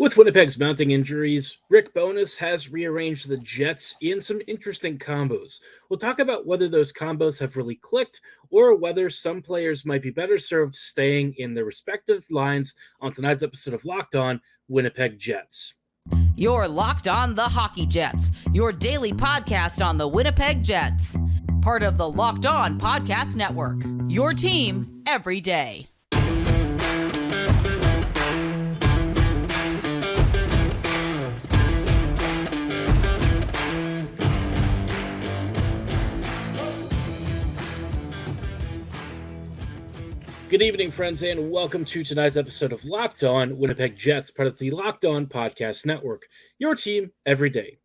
With Winnipeg's mounting injuries, Rick Bowness has rearranged the Jets in some interesting combos. We'll talk about whether those combos have really clicked or whether some players might be better served staying in their respective lines on tonight's episode of Locked On Winnipeg Jets. You're Locked On the Hockey Jets, your daily podcast on the Winnipeg Jets. Part of the Locked On Podcast Network, your team every day. Good evening, friends, and welcome to tonight's episode of Locked On Winnipeg Jets, part of the Locked On Podcast Network, your team every day.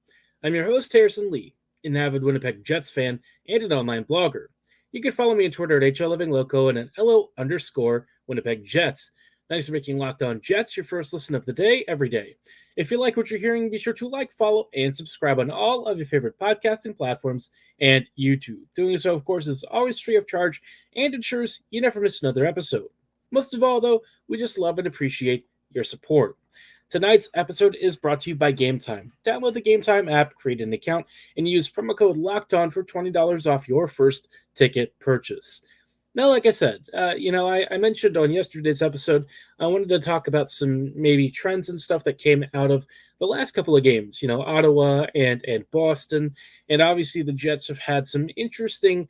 I'm your host, Harrison Lee, an avid Winnipeg Jets fan and an online blogger. You can follow me on Twitter at HLLivingLoco and at LO_Winnipeg Jets. Thanks for making Locked On Jets your first listen of the day every day. If you like what you're hearing, be sure to like, follow, and subscribe on all of your favorite podcasting platforms and YouTube. Doing so, of course, is always free of charge and ensures you never miss another episode. Most of all, though, we just love and appreciate your support. Tonight's episode is brought to you by Game Time. Download the Game Time app, create an account, and use promo code LOCKEDON for $20 off your first ticket purchase. Now, like I said, I mentioned on yesterday's episode, I wanted to talk about some maybe trends and stuff that came out of the last couple of games, Ottawa and Boston. And obviously the Jets have had some interesting,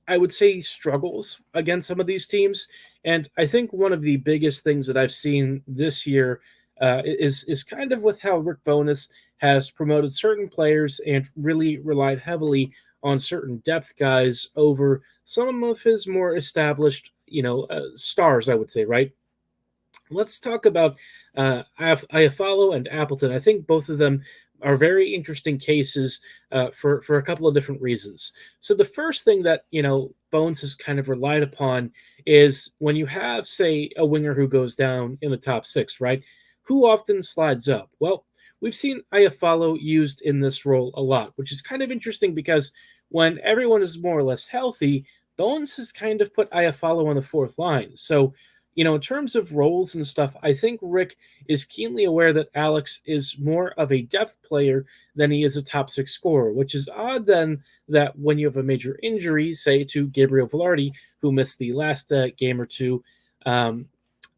I would say, struggles against some of these teams. And I think one of the biggest things that I've seen this year is kind of with how Rick Bowness has promoted certain players and really relied heavily on certain depth guys over some of his more established, stars, I would say, right? Let's talk about Iafallo and Appleton. I think both of them are very interesting cases for a couple of different reasons. So the first thing that, Bones has kind of relied upon is when you have, say, a winger who goes down in the top six, right? Who often slides up? Well, we've seen Iafallo used in this role a lot, which is kind of interesting because when everyone is more or less healthy, Bones has kind of put Iafallo on the fourth line. So, in terms of roles and stuff, I think Rick is keenly aware that Alex is more of a depth player than he is a top six scorer, which is odd then that when you have a major injury, say to Gabriel Vilardi, who missed the last game or two,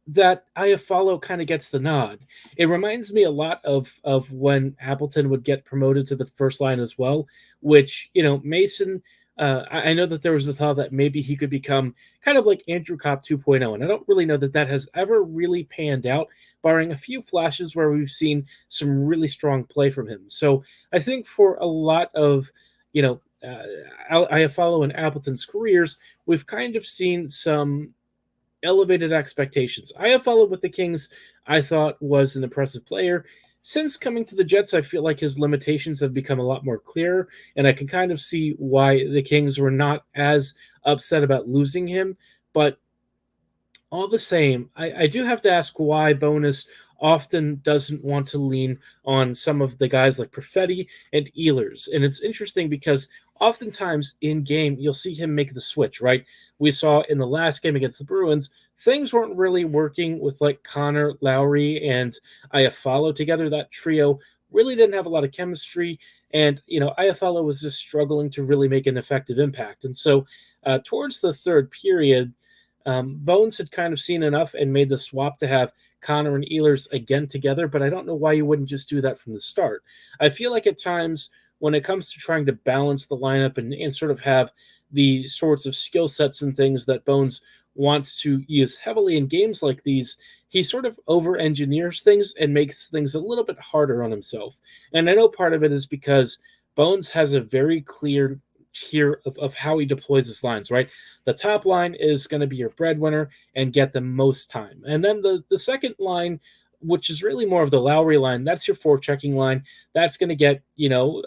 that Iafallo kind of gets the nod. It reminds me a lot of when Appleton would get promoted to the first line as well, which, Mason, I know that there was a thought that maybe he could become kind of like Andrew Kopp 2.0, and I don't really know that has ever really panned out, barring a few flashes where we've seen some really strong play from him. So I think for a lot of, Iafallo and Appleton's careers, we've kind of seen some elevated expectations. Iafallo with the Kings, I thought, was an impressive player. Since coming to the Jets, I feel like his limitations have become a lot more clear, and I can kind of see why the Kings were not as upset about losing him. But all the same, I do have to ask why Bowness often doesn't want to lean on some of the guys like Perfetti and Ehlers. And it's interesting because oftentimes in game, you'll see him make the switch, right? We saw in the last game against the Bruins, things weren't really working with like Connor, Lowry, and Iafallo together. That trio really didn't have a lot of chemistry. And, Iafallo was just struggling to really make an effective impact. And so towards the third period, Bones had kind of seen enough and made the swap to have Connor and Ehlers again together, but I don't know why you wouldn't just do that from the start. I feel like at times when it comes to trying to balance the lineup and sort of have the sorts of skill sets and things that Bones wants to use heavily in games like these, he sort of over-engineers things and makes things a little bit harder on himself. And I know part of it is because Bones has a very clear tier of how he deploys his lines, right? The top line is going to be your breadwinner and get the most time. And then the second line, which is really more of the Lowry line, that's your forechecking line. That's going to get,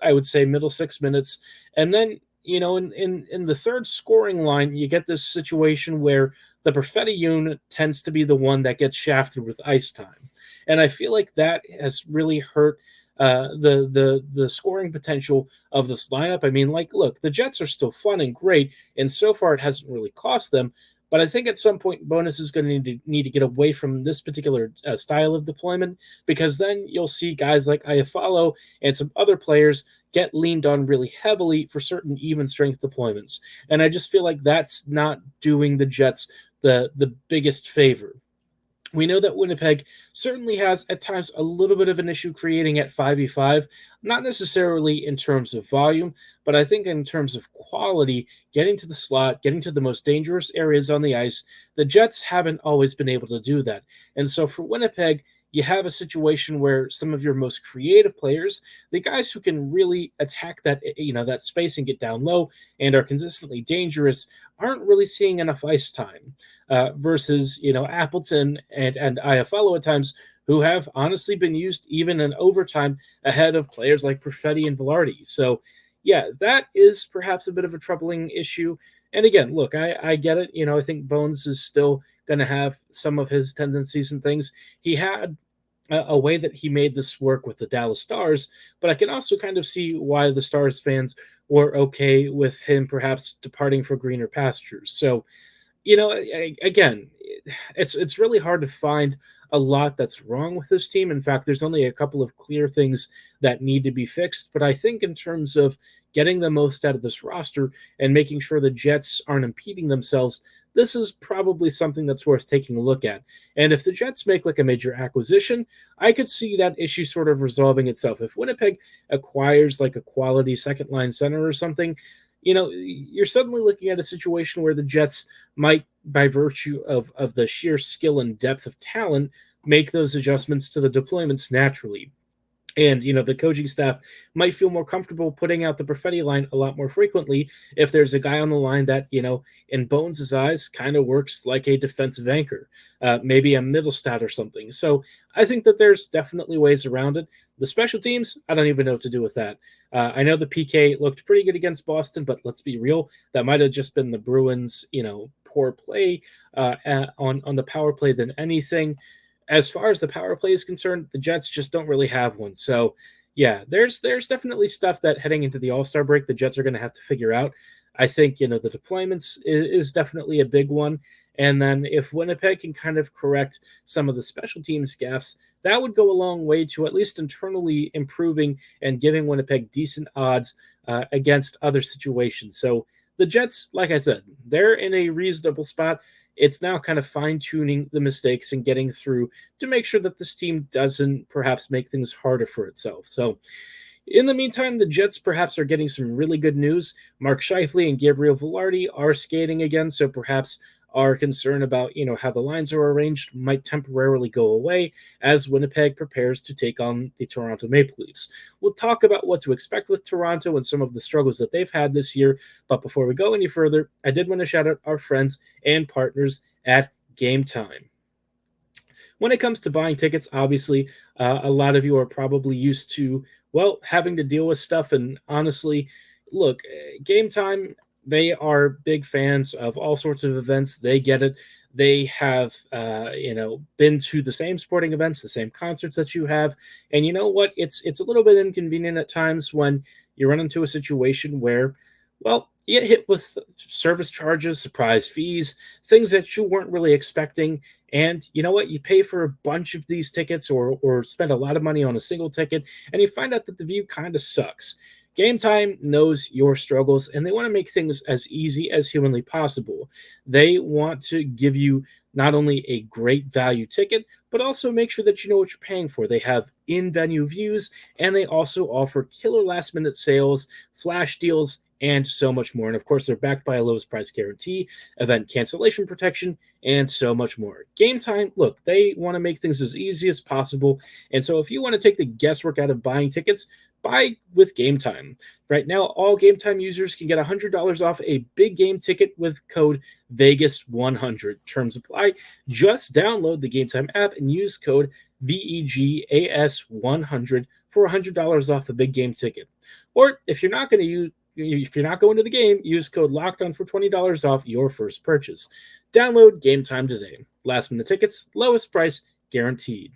I would say middle 6 minutes. And then, in the third scoring line, you get this situation where the Perfetti unit tends to be the one that gets shafted with ice time. And I feel like that has really hurt the scoring potential of this lineup. I mean, look, the Jets are still fun and great, and so far it hasn't really cost them. But I think at some point, Bonus is going to need to get away from this particular style of deployment, because then you'll see guys like Iafallo and some other players get leaned on really heavily for certain even strength deployments. And I just feel like that's not doing the Jets the biggest favor. We know that Winnipeg certainly has at times a little bit of an issue creating at 5v5, not necessarily in terms of volume, but I think in terms of quality, getting to the slot, getting to the most dangerous areas on the ice. The Jets haven't always been able to do that. And so for Winnipeg, you have a situation where some of your most creative players, the guys who can really attack that space and get down low and are consistently dangerous, aren't really seeing enough ice time. Versus Appleton and Iafallo at times, who have honestly been used even in overtime ahead of players like Perfetti and Vilardi. So yeah, that is perhaps a bit of a troubling issue. And again, look, I get it. I think Bones is still going to have some of his tendencies and things. He had a way that he made this work with the Dallas Stars, but I can also kind of see why the Stars fans were okay with him perhaps departing for greener pastures. So again, it's really hard to find a lot that's wrong with this team. In fact, there's only a couple of clear things that need to be fixed. But I think in terms of getting the most out of this roster and making sure the Jets aren't impeding themselves, this is probably something that's worth taking a look at. And if the Jets make like a major acquisition, I could see that issue sort of resolving itself. If Winnipeg acquires like a quality second line center or something, you're suddenly looking at a situation where the Jets might, by virtue of the sheer skill and depth of talent, make those adjustments to the deployments naturally. And, the coaching staff might feel more comfortable putting out the Perfetti line a lot more frequently if there's a guy on the line that, in Bones' eyes, kind of works like a defensive anchor, maybe a middle stat or something. So I think that there's definitely ways around it. The special teams, I don't even know what to do with that. I know the PK looked pretty good against Boston, but let's be real, that might have just been the Bruins, poor play on the power play than anything. As far as the power play is concerned, the Jets just don't really have one. So, yeah, there's definitely stuff that heading into the All-Star break, the Jets are going to have to figure out. I think, the deployments is definitely a big one. And then if Winnipeg can kind of correct some of the special teams gaffes, that would go a long way to at least internally improving and giving Winnipeg decent odds against other situations. So the Jets, like I said, they're in a reasonable spot. It's now kind of fine-tuning the mistakes and getting through to make sure that this team doesn't perhaps make things harder for itself. So in the meantime, the Jets perhaps are getting some really good news. Mark Scheifele and Gabriel Vilardi are skating again, so perhaps our concern about how the lines are arranged might temporarily go away as Winnipeg prepares to take on the Toronto Maple Leafs. We'll talk about what to expect with Toronto and some of the struggles that they've had this year. But before we go any further, I did want to shout out our friends and partners at Game Time. When it comes to buying tickets, obviously, a lot of you are probably used to, having to deal with stuff. And honestly, look, Game Time, they are big fans of all sorts of events. They get it. They have, been to the same sporting events, the same concerts that you have. And you know what? It's a little bit inconvenient at times when you run into a situation where, you get hit with service charges, surprise fees, things that you weren't really expecting. And you know what? You pay for a bunch of these tickets or spend a lot of money on a single ticket, and you find out that the view kind of sucks. Game Time knows your struggles, and they want to make things as easy as humanly possible. They want to give you not only a great value ticket, but also make sure that you know what you're paying for. They have in-venue views, and they also offer killer last-minute sales, flash deals, and so much more. And of course, they're backed by a lowest price guarantee, event cancellation protection, and so much more. Game Time, look, they want to make things as easy as possible. And so if you want to take the guesswork out of buying tickets, buy with Game Time. Right now, all Game Time users can get $100 off a big game ticket with code Vegas100. Terms apply. Just download the Game Time app and use code VEGAS100 for $100 off a big game ticket. Or if you're not going to the game, use code LOCKEDON for $20 off your first purchase. Download Game Time today. Last minute tickets, lowest price guaranteed.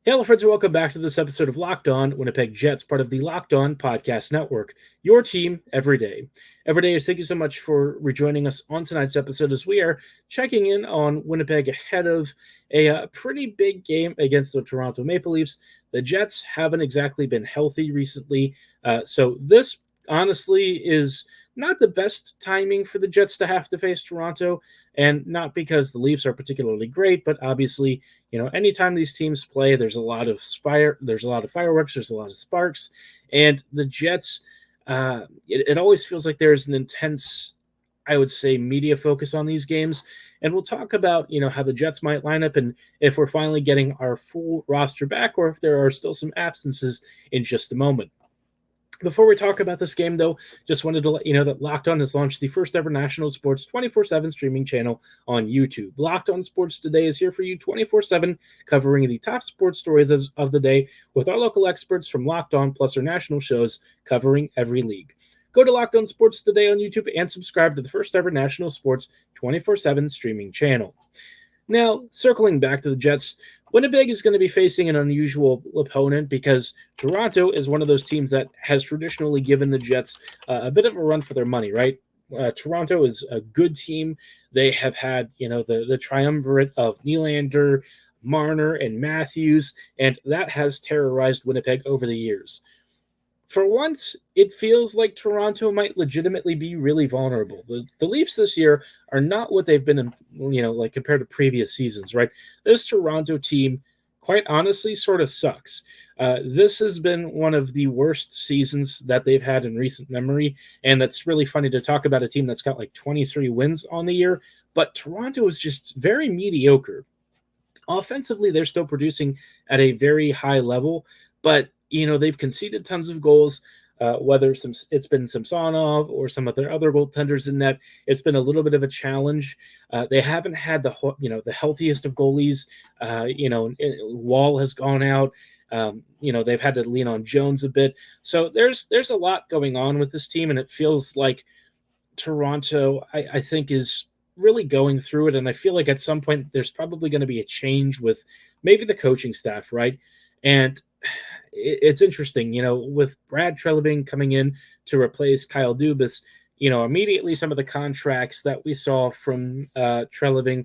Hello, friends, and welcome back to this episode of Locked On Winnipeg Jets, part of the Locked On Podcast Network. Your team every day. Every day, thank you so much for rejoining us on tonight's episode as we are checking in on Winnipeg ahead of a pretty big game against the Toronto Maple Leafs. The Jets haven't exactly been healthy recently, so this honestly is not the best timing for the Jets to have to face Toronto, and not because the Leafs are particularly great, but obviously, anytime these teams play, there's a lot of fireworks, there's a lot of sparks, and the Jets, it always feels like there's an intense, I would say, media focus on these games. And we'll talk about, how the Jets might line up and if we're finally getting our full roster back or if there are still some absences in just a moment. Before we talk about this game, though, just wanted to let you know that Locked On has launched the first ever national sports 24/7 streaming channel on YouTube. Locked On Sports Today is here for you 24/7, covering the top sports stories of the day with our local experts from Locked On, plus our national shows covering every league. Go to Locked On Sports Today on YouTube and subscribe to the first ever national sports 24/7 streaming channel. Now, circling back to the Jets, Winnipeg is going to be facing an unusual opponent because Toronto is one of those teams that has traditionally given the Jets a bit of a run for their money, right? Toronto is a good team. They have had, the triumvirate of Nylander, Marner, and Matthews, and that has terrorized Winnipeg over the years. For once, it feels like Toronto might legitimately be really vulnerable. The Leafs this year are not what they've been, like compared to previous seasons, right? This Toronto team, quite honestly, sort of sucks. This has been one of the worst seasons that they've had in recent memory, and that's really funny to talk about a team that's got like 23 wins on the year, but Toronto is just very mediocre. Offensively, they're still producing at a very high level, but they've conceded tons of goals, whether it's been Samsonov or some of their other goaltenders in net. It's been a little bit of a challenge. They haven't had the healthiest of goalies. Wall has gone out. They've had to lean on Jones a bit. So there's a lot going on with this team, and it feels like Toronto, I think, is really going through it. And I feel like at some point there's probably going to be a change with maybe the coaching staff, right? And it's interesting, with Brad Treliving coming in to replace Kyle Dubas, immediately some of the contracts that we saw from Treliving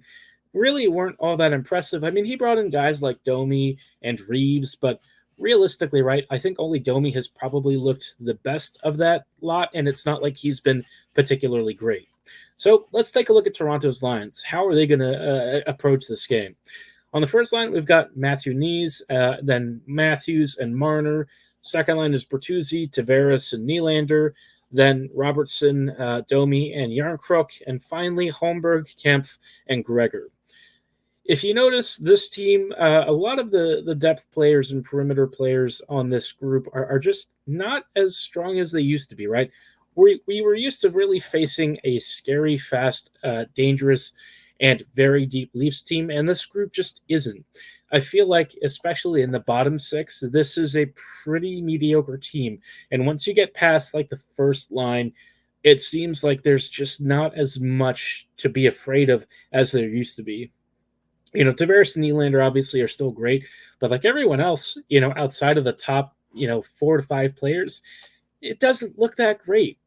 really weren't all that impressive. I mean, he brought in guys like Domi and Reeves, but realistically, right, I think only Domi has probably looked the best of that lot, and it's not like he's been particularly great. So let's take a look at Toronto's lines. How are they going to approach this game? On the first line, we've got Matthew Knees, then Matthews and Marner. Second line is Bertuzzi, Tavares, and Nylander. Then Robertson, Domi, and Yarncrook. And finally, Holmberg, Kempf, and Gregor. If you notice, this team, a lot of the depth players and perimeter players on this group are just not as strong as they used to be, right? We were used to really facing a scary, fast, dangerous, and very deep Leafs team, and this group just isn't. I feel like, especially in the bottom six, this is a pretty mediocre team. And once you get past like the first line, it seems like there's just not as much to be afraid of as there used to be. Tavares and Nylander obviously are still great, but like everyone else, outside of the top, 4 to 5 players, it doesn't look that great.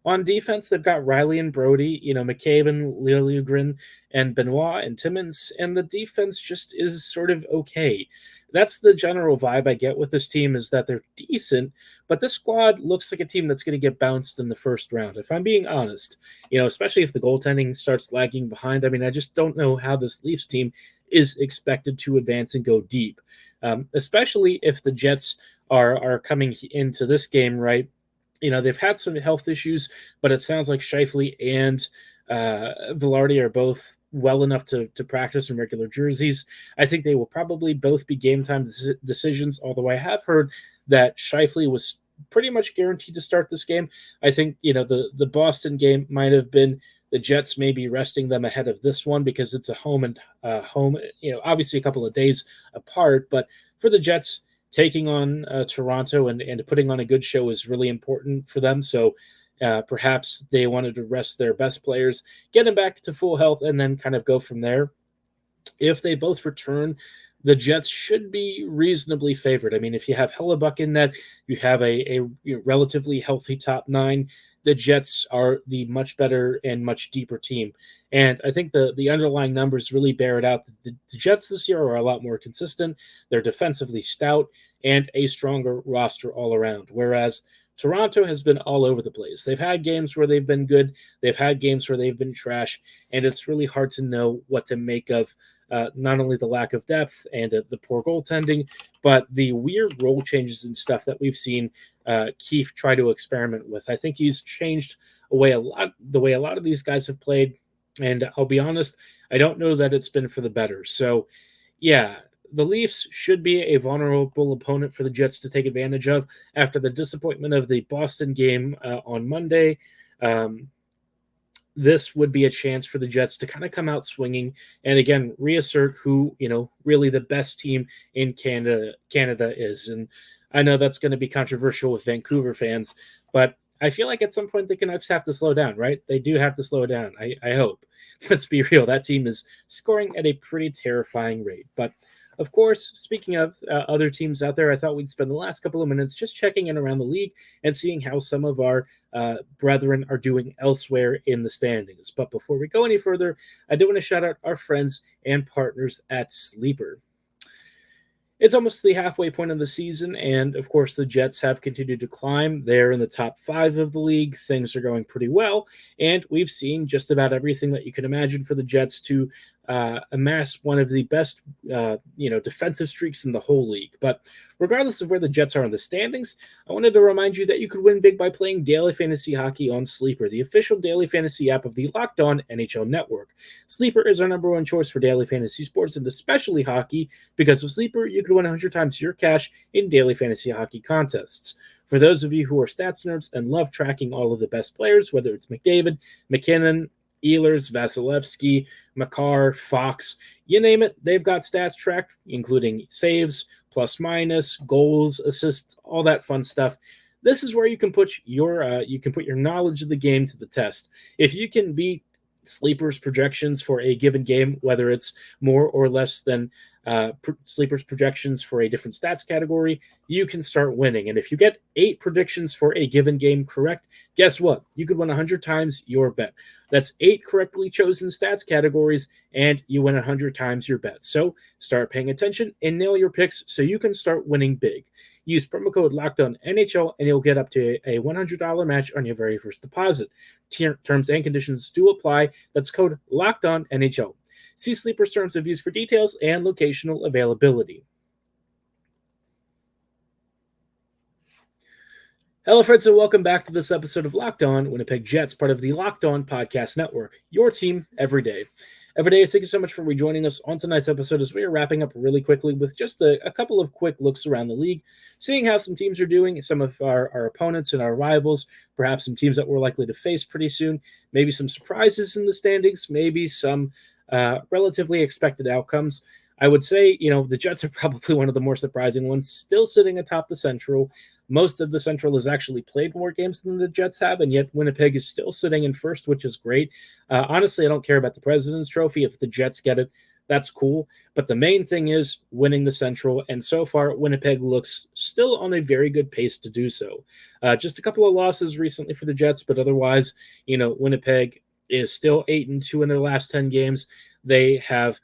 On defense, they've got Riley and Brody, McCabe, Liljegren, and Benoit and Timmins, and the defense just is sort of okay. That's the general vibe I get with this team, is that they're decent, but this squad looks like a team that's going to get bounced in the first round, if I'm being honest. Especially if the goaltending starts lagging behind. I mean, I just don't know how this Leafs team is expected to advance and go deep, especially if the Jets are coming into this game, right? They've had some health issues, but it sounds like Scheifele and Vilardi are both well enough to practice in regular jerseys. I think they will probably both be game time decisions, although I have heard that Scheifele was pretty much guaranteed to start this game. I think, the Boston game might have been the Jets maybe resting them ahead of this one because it's a home, obviously a couple of days apart, but for the Jets, taking on Toronto and putting on a good show is really important for them. So perhaps they wanted to rest their best players, get them back to full health, and then kind of go from there. If they both return, the Jets should be reasonably favored. I mean, if you have Hellebuck in that, you have a relatively healthy top nine. The Jets are the much better and much deeper team. And I think the underlying numbers really bear it out. The Jets this year are a lot more consistent. They're defensively stout and a stronger roster all around. Whereas Toronto has been all over the place. They've had games where they've been good. They've had games where they've been trash. And it's really hard to know what to make of not only the lack of depth and the poor goaltending, but the weird role changes and stuff that we've seen Keefe try to experiment with. I think he's changed the way a lot of these guys have played. And I'll be honest, I don't know that it's been for the better. So, yeah, the Leafs should be a vulnerable opponent for the Jets to take advantage of after the disappointment of the Boston game on Monday. This would be a chance for the Jets to kind of come out swinging and again reassert who really the best team in Canada is. And I know that's going to be controversial with Vancouver fans, but I feel like at some point they can just have to slow down, right? They do have to slow down. I hope. Let's be real. That team is scoring at a pretty terrifying rate. But of course, speaking of other teams out there, I thought we'd spend the last couple of minutes just checking in around the league and seeing how some of our brethren are doing elsewhere in the standings. But before we go any further, I do want to shout out our friends and partners at Sleeper. It's almost the halfway point of the season, and of course the Jets have continued to climb. They're in the top 5 of the league. Things are going pretty well, and we've seen just about everything that you can imagine for the Jets to amass one of the best defensive streaks in the whole league. But regardless of where the Jets are in the standings, I wanted to remind you that you could win big by playing daily fantasy hockey on Sleeper, the official daily fantasy app of the Locked On NHL Network. Sleeper is our number one choice for daily fantasy sports, and especially hockey, because with Sleeper you could win 100 times your cash in daily fantasy hockey contests. For those of you who are stats nerds and love tracking all of the best players, whether it's McDavid, McKinnon, Ehlers, Vasilevsky, Makar, Fox, you name it, they've got stats tracked, including saves, plus minus, goals, assists, all that fun stuff. This is where you can put your knowledge of the game to the test. If you can beat Sleeper's projections for a given game, whether it's more or less than Sleeper's projections for a different stats category, you can start winning. And if you get 8 predictions for a given game correct, guess what? You could win 100 times your bet. That's 8 correctly chosen stats categories, and you win 100 times your bet. So start paying attention and nail your picks so you can start winning big. Use promo code LOCKEDONNHL and you'll get up to a $100 match on your very first deposit. Terms and conditions do apply. That's code LOCKEDONNHL. See Sleeper's terms of use for details and locational availability. Hello, friends, and welcome back to this episode of Locked On Winnipeg Jets, part of the Locked On Podcast Network, your team every day. Every day, thank you so much for rejoining us on tonight's episode as we are wrapping up really quickly with just a couple of quick looks around the league, seeing how some teams are doing, some of our opponents and our rivals, perhaps some teams that we're likely to face pretty soon, maybe some surprises in the standings, maybe some relatively expected outcomes. I would say, the Jets are probably one of the more surprising ones, still sitting atop the Central. Most of the Central has actually played more games than the Jets have, and yet Winnipeg is still sitting in first, which is great. Honestly, I don't care about the President's Trophy. If the Jets get it, that's cool. But the main thing is winning the Central, and so far, Winnipeg looks still on a very good pace to do so. Just a couple of losses recently for the Jets, but otherwise, Winnipeg is still 8-2 in their last 10 games. They have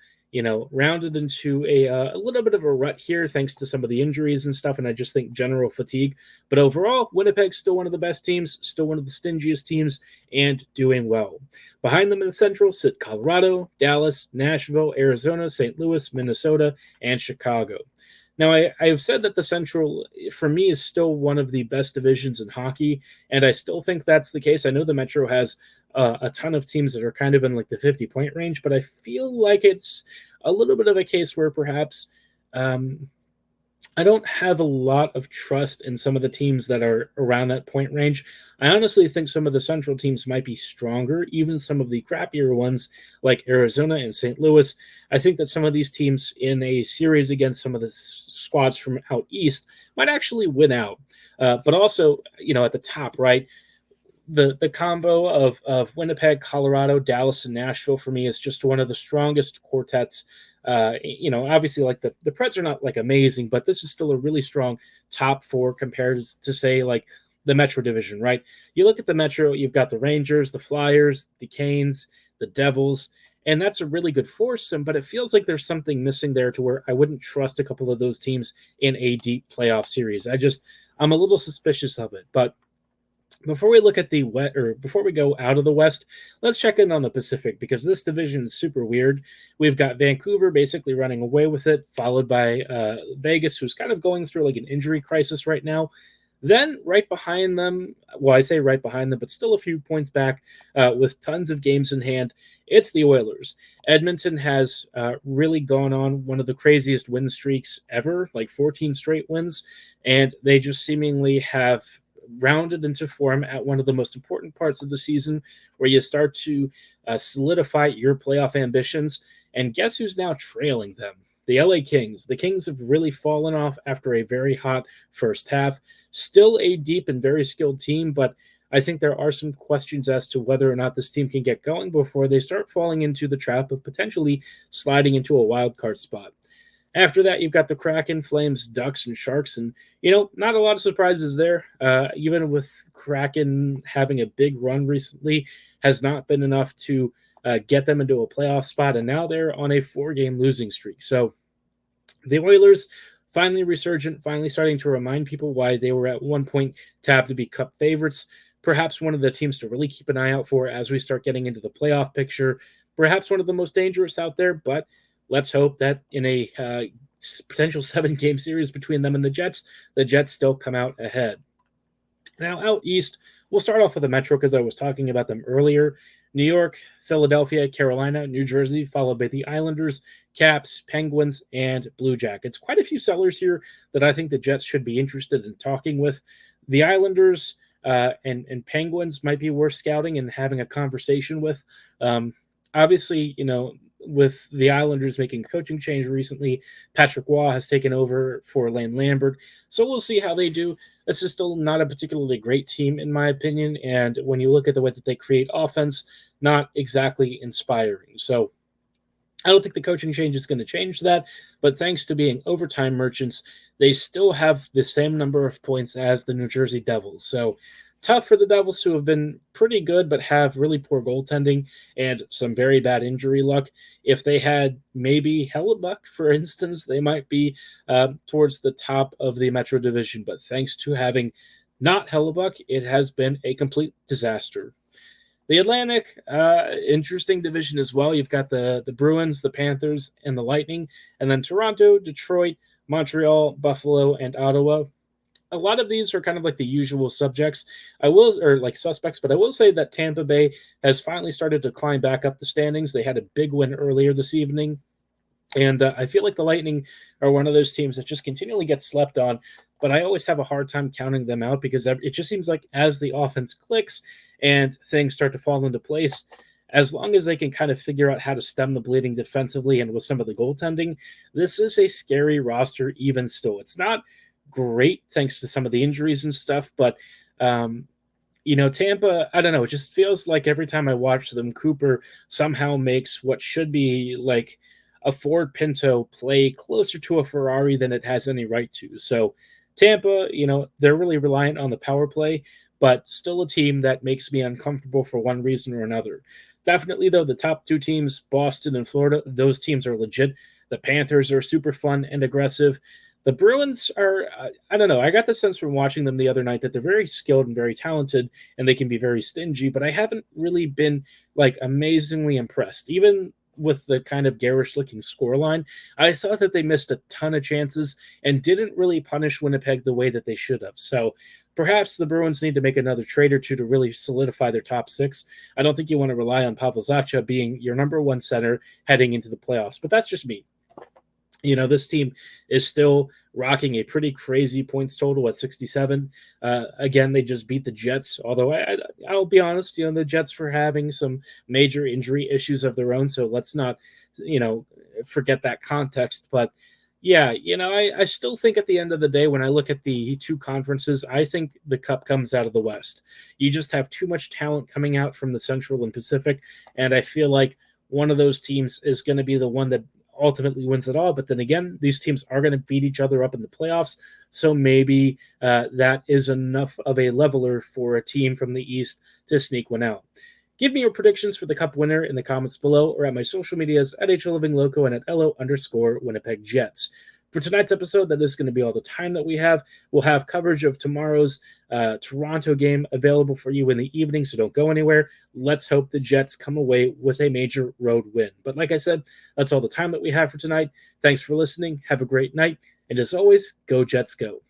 rounded into a little bit of a rut here thanks to some of the injuries and stuff, and I just think general fatigue. But overall, Winnipeg's still one of the best teams, still one of the stingiest teams, and doing well. Behind them in the Central sit Colorado, Dallas, Nashville, Arizona, St. Louis, Minnesota, and Chicago. Now, I have said that the Central, for me, is still one of the best divisions in hockey, and I still think that's the case. I know the Metro has a ton of teams that are kind of in like the 50-point range, but I feel like it's a little bit of a case where perhaps I don't have a lot of trust in some of the teams that are around that point range. I honestly think some of the Central teams might be stronger, even some of the crappier ones like Arizona and St. Louis. I think that some of these teams in a series against some of the squads from out east might actually win out. But also, at the top, right, the combo of Winnipeg, Colorado, Dallas, and Nashville for me is just one of the strongest quartets. Obviously, like the Preds are not like amazing, but this is still a really strong top four compared to say like the Metro Division, right? You look at the Metro, you've got the Rangers, the Flyers, the Canes, the Devils, and that's a really good foursome, but it feels like there's something missing there to where I wouldn't trust a couple of those teams in a deep playoff series. I'm a little suspicious of it, but before we look at before we go out of the West, let's check in on the Pacific because this division is super weird. We've got Vancouver basically running away with it, followed by Vegas, who's kind of going through like an injury crisis right now. Then right behind them, well, I say right behind them, but still a few points back with tons of games in hand, it's the Oilers. Edmonton has really gone on one of the craziest win streaks ever, like 14 straight wins, and they just seemingly have rounded into form at one of the most important parts of the season where you start to solidify your playoff ambitions. And guess who's now trailing them? The LA Kings. The Kings have really fallen off after a very hot first half. Still a deep and very skilled team, but I think there are some questions as to whether or not this team can get going before they start falling into the trap of potentially sliding into a wild card spot. After that, you've got the Kraken, Flames, Ducks, and Sharks. And, not a lot of surprises there. Even with Kraken having a big run recently, has not been enough to get them into a playoff spot. And now they're on a 4-game losing streak. So the Oilers finally resurgent, finally starting to remind people why they were at one point tapped to be Cup favorites. Perhaps one of the teams to really keep an eye out for as we start getting into the playoff picture. Perhaps one of the most dangerous out there, but let's hope that in a potential 7-game series between them and the Jets still come out ahead. Now, out east, we'll start off with the Metro because I was talking about them earlier. New York, Philadelphia, Carolina, New Jersey, followed by the Islanders, Caps, Penguins, and Blue Jackets. Quite a few sellers here that I think the Jets should be interested in talking with. The Islanders and Penguins might be worth scouting and having a conversation with. Obviously, with the Islanders making a coaching change recently, Patrick Waugh has taken over for Lane Lambert. So we'll see how they do. This is still not a particularly great team, in my opinion. And when you look at the way that they create offense, not exactly inspiring. So I don't think the coaching change is going to change that. But thanks to being overtime merchants, they still have the same number of points as the New Jersey Devils. So tough for the Devils, who have been pretty good but have really poor goaltending and some very bad injury luck. If they had maybe Hellebuck, for instance, they might be towards the top of the Metro Division. But thanks to having not Hellebuck, it has been a complete disaster. The Atlantic, interesting division as well. You've got the Bruins, the Panthers, and the Lightning. And then Toronto, Detroit, Montreal, Buffalo, and Ottawa. A lot of these are kind of like the usual suspects, but I will say that Tampa Bay has finally started to climb back up the standings. They had a big win earlier this evening, and I feel like the Lightning are one of those teams that just continually get slept on, but I always have a hard time counting them out because it just seems like as the offense clicks and things start to fall into place, as long as they can kind of figure out how to stem the bleeding defensively and with some of the goaltending, this is a scary roster even still. It's not great thanks to some of the injuries and stuff, but Tampa, I don't know, it just feels like every time I watch them, Cooper somehow makes what should be like a Ford Pinto play closer to a Ferrari than it has any right to. So Tampa, they're really reliant on the power play, but still a team that makes me uncomfortable for one reason or another. Definitely, though, the top 2 teams, Boston and Florida, those teams are legit. The Panthers are super fun and aggressive. The Bruins are, I don't know, I got the sense from watching them the other night that they're very skilled and very talented, and they can be very stingy, but I haven't really been, amazingly impressed. Even with the kind of garish-looking scoreline, I thought that they missed a ton of chances and didn't really punish Winnipeg the way that they should have. So perhaps the Bruins need to make another trade or two to really solidify their top 6. I don't think you want to rely on Pavel Zacha being your number 1 center heading into the playoffs, but that's just me. This team is still rocking a pretty crazy points total at 67. Again, they just beat the Jets, although I'll be honest, the Jets were having some major injury issues of their own, so let's not, forget that context. But, Yeah, I still think at the end of the day, when I look at the two conferences, I think the cup comes out of the West. You just have too much talent coming out from the Central and Pacific, and I feel like one of those teams is going to be the one that ultimately wins it all. But then again, these teams are going to beat each other up in the playoffs, so maybe that is enough of a leveler for a team from the East to sneak one out. Give me your predictions for the Cup winner in the comments below or at my social medias at HLivingLoco and at LO_Winnipeg Jets. For tonight's episode, that is going to be all the time that we have. We'll have coverage of tomorrow's Toronto game available for you in the evening, so don't go anywhere. Let's hope the Jets come away with a major road win. But like I said, that's all the time that we have for tonight. Thanks for listening. Have a great night. And as always, go Jets go.